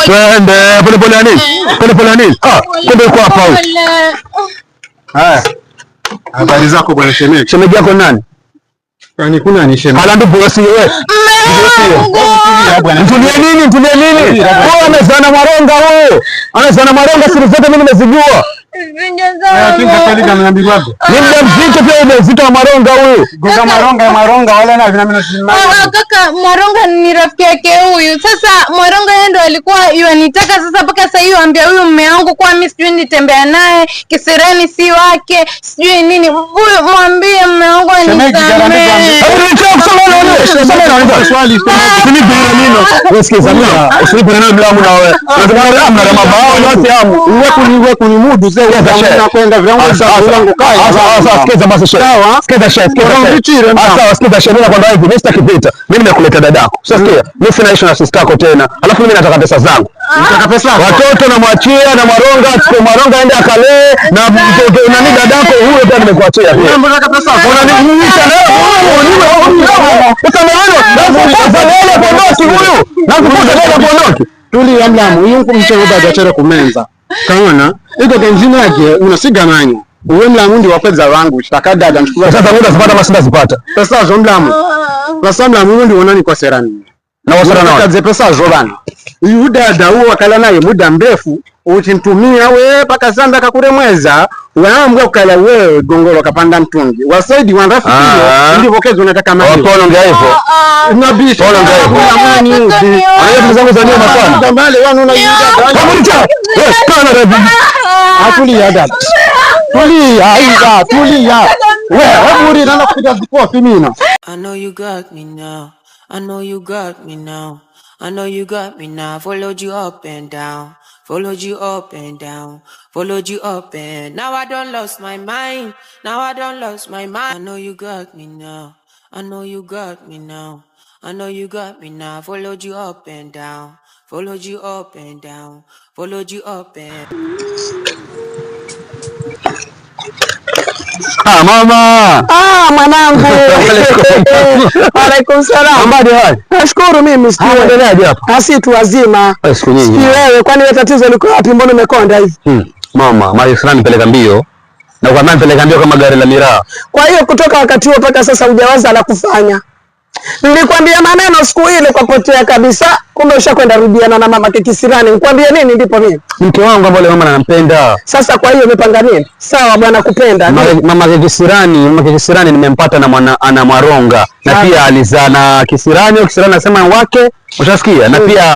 Twende pole pole nini? Pole pole nini? Kumbe uko hapa huko. Haya. Habari zako bwana shemeji? Shemeji yako nani? Kwani kuna ni shemeji? Hala ndugu wasi wewe. Mtulie nini? Mtulie nini? Wewe amezana Maronga wewe. Amezana Maronga siri zote mimi nimezijua. Ni mzito pia mzito wa Maronga huyu. Goga Maronga wala na vina kaka Maronga ni rafiki yake huyu. Sasa Maronga yeye ndo alikuwa yanitaka sasa mpaka sasa hiyo ambia huyu mume wangu kwa mimi sijui nitembea naye kisirani si wake sijui nini. Huyu mwambie mume wangu anisamehe. Usikiza mimi. Usipe neno blamu na wewe. Unataka amna mabao yote hamu. Uwe kunimudu zee unakwenda vyangu zangu kai. Sasa sikiza basi shehe. Sikiza shehe. Sasa sikiza shehe na kwenda hivi. Mimi sitaki vita. Mimi nimekuleta dadako. Sikia. Mimi sina issue na sister yako tena. Alafu mimi nataka pesa zangu. Nataka pesa. Watoto namwachia na Maronga, kwa Maronga aende akalee na mtoto na mimi dadako huyo pia nimekuachia. Mimi nataka pesa. Unanimuisha leo. Sasa maana leo pondoki huyu. Nakukuta leo pondoki. Tuli ya mlamu. Huyu mchero bado achere kumenza. Kaona? Iko kenjini yake unasiga manyo. Uwe mlamu ndi wakweza wangu. Shitaka dada mchukua. Sasa muda zipata masida zipata. Pesa zo mlamu. Pesa mlamu ndi wonani kwa serani. Na wasara na kaze pesa zo bana. Yu dada huo wakala naye muda mrefu. Utintumia we paka sanda kakuremweza. Waambwa ukala we gongoro kapanda mtungi. Wasaidi wanrafiki hiyo. Ndivyo kezo unataka mali. Polo ngia hivyo. Nabii. Polo ngia hivyo. Amani hivi. Aya mzangu za nyuma sana. Tambale wanu unaiuza. Kamulicha. Kana rabi. Tulia dada. Tulia aiza, tulia. Wewe muri nana kupita zikofi mina. I know you got me now. I know you got me now. I know you got me now. Followed you up and down. Followed you up and down. Followed you up and now I don't lost my mind. Now I don't lost my mind. I know you got me now. I know you got me now. I know you got me now. Followed you up and down. Followed you up and down. Followed you up and Mama. Mwanangu. Waalaikum salaam. Ambadi hali. Nashukuru mimi sikio. Unaendeleaje hapa? Asi tu wazima. Siku nyingi. Sikio wewe kwani wewe tatizo liko wapi mbona umekonda hivi? Mama, mali fulani peleka mbio. Na kwa nani peleka mbio kama gari la miraa. Kwa hiyo kutoka wakati huo mpaka sasa hujawaza la kufanya. Nilikwambia maneno siku ile kwa potea kabisa. Kumbe ushakwenda rudiana na mama Kisirani. Nikwambie nini ndipo mimi? Mke wangu ambaye mama anampenda. Sasa kwa hiyo umepanga nini? Sawa bwana kupenda. Mama Kisirani nimempata na ana Maronga. Na pia alizaa na Kisirani, Kisirani anasema wake. Ushasikia? Na pia